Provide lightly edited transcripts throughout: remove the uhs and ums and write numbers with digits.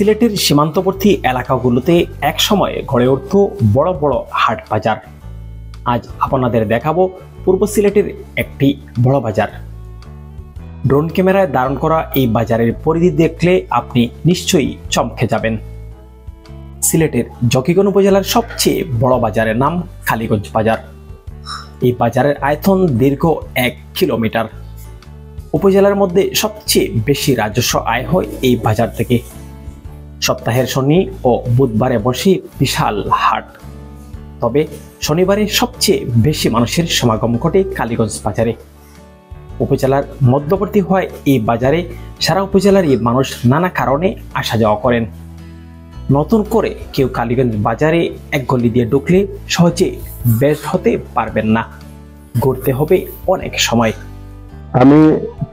সিলেটের সীমান্তবর্তী এলাকাগুলোতে একসময় গড়ে উঠত বড় বড় হাট বাজার। আজ আপনাদের দেখাবো পূর্ব সিলেটের একটি বড় বাজার। ড্রোন ক্যামেরায় ধারণ করা এই বাজারের পরিধি দেখলে আপনি নিশ্চয়ই চমকে যাবেন। সিলেটের জকিগঞ্জ উপজেলার সবচেয়ে বড় বাজারের নাম কালীগঞ্জ বাজার। এই বাজারের আয়তন দীর্ঘ 1 কিলোমিটার। উপজেলার মধ্যে সবচেয়ে বেশি রাজস্ব আয় হয় এই বাজার থেকে। সপ্তাহের শনি ও বুধবারে বসে বিশাল হাট। তবে শনিবারে সবচেয়ে বেশি মানুষের সমাগম ঘটে কালীগঞ্জ বাজারে। উপজেলার মধ্যবর্তী হয় এই বাজারে সারা উপজেলারই মানুষ নানা কারণে আসা যাওয়া করেন। নতুন করে কেউ কালীগঞ্জ বাজারে এক গলি দিয়ে ঢুকলে সহজে বের হতে পারবেন না, ঘুরতে হবে অনেক সময়। আমি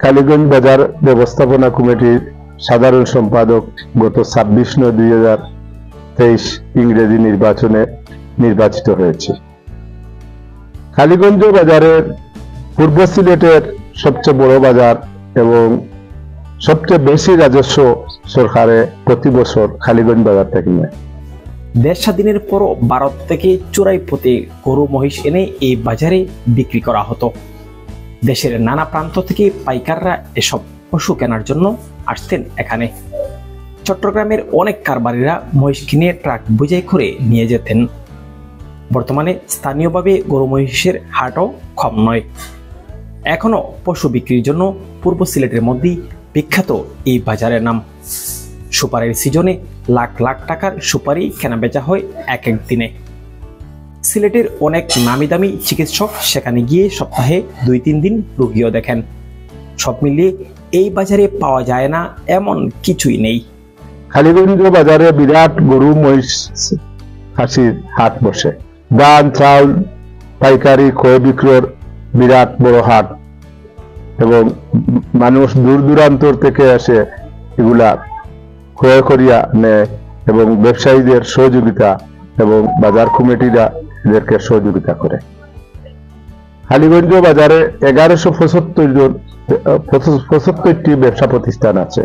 কালীগঞ্জ বাজার ব্যবস্থাপনা কমিটির সাধারণ সম্পাদক। গত 26/9/2023 ইংরেজি নির্বাচনে নির্বাচিত হয়েছে। কালীগঞ্জ বাজারের পূর্ব সিলেটের সবচেয়ে বড় বাজার এবং সবচেয়ে বেশি রাজস্ব সরকারে প্রতি বছর কালীগঞ্জ বাজার থেকে নেয়। দেশ স্বাধীনের পরও ভারত থেকে চোরাই পথে গরু মহিষ এনে এই বাজারে বিক্রি করা হতো। দেশের নানা প্রান্ত থেকে পাইকাররা এসব পশু কেনার জন্য আসতেন এখানে। চট্টগ্রামের অনেক কারবারিরা মহিষ কিনে ট্রাক বোঝাই করে নিয়ে যেতেন। বর্তমানে স্থানীয়ভাবে গরু মহিষের হাটও কম নয়। এখনো পশু বিক্রির জন্য পূর্ব সিলেটের মধ্যেই বিখ্যাত এই বাজারের নাম। সুপারির সিজনে লাখ লাখ টাকার সুপারি কেনাবেচা হয় এক এক দিনে। সিলেটের অনেক নামি দামি চিকিৎসক সেখানে গিয়ে সপ্তাহে 2-3 দিন রোগীও দেখেন। সব মিলিয়ে এই বাজারে পাওয়া যায় না এমন কিছুই নেই। কালীগঞ্জ বাজারে বিরাট গরু মহিষ খাসির হাট বসে। ধান চাউল পাইকারি ক্রয় বিক্রয়ের বিরাট বড় হাট এবং মানুষ দূর দূরান্তর থেকে এসে এগুলা ক্রয় করিয়া নেয় এবং ব্যবসায়ীদের সহযোগিতা এবং বাজার কমিটিরা এদেরকে সহযোগিতা করে। কালীগঞ্জ বাজারে 1175টি ব্যবসা প্রতিষ্ঠান আছে।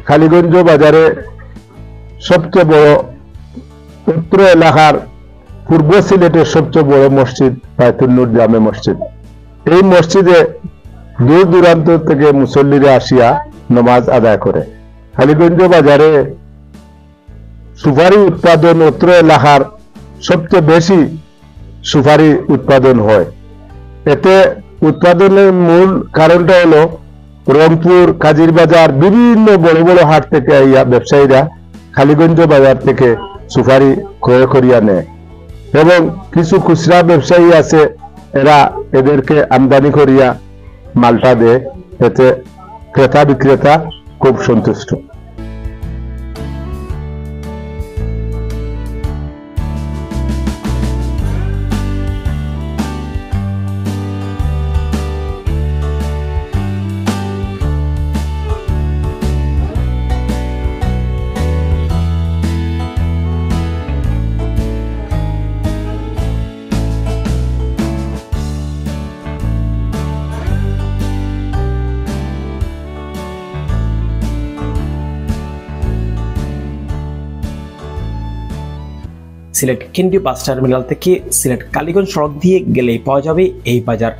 কালীগঞ্জ বাজারে সবচেয়ে বড় উত্তর এলাকার পূর্ব সিলেটের সবচেয়ে বড় মসজিদ বায়তুল নূর জামে মসজিদ। এই মসজিদে দূর দূরান্ত থেকে মুসল্লিরা আসিয়া নামাজ আদায় করে। কালীগঞ্জ বাজারে সুপারি উৎপাদন উত্তর এলাকার সবচেয়ে বেশি সুপারি উৎপাদন হয়। এতে উৎপাদনের মূল কারণটা হলো রংপুর, কাজির বাজার, বিভিন্ন বড় বড় হাট থেকে আইয়া ব্যবসায়ীরা কালীগঞ্জ বাজার থেকে সুপারি ক্রয় করিয়া নেয় এবং কিছু খুচরা ব্যবসায়ী আছে, এরা এদেরকে আমদানি করিয়া মালটা দেয়। এতে ক্রেতা বিক্রেতা খুব সন্তুষ্ট। সিলেট কেন্দ্রীয় বাস টার্মিনাল থেকে সিলেট কালীগঞ্জ সড়ক দিয়ে গেলেই পাওয়া যাবে এই বাজার।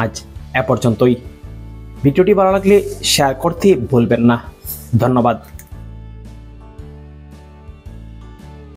আজ এ পর্যন্তই। ভিডিওটি ভালো লাগলে শেয়ার করতে ভুলবেন না। ধন্যবাদ।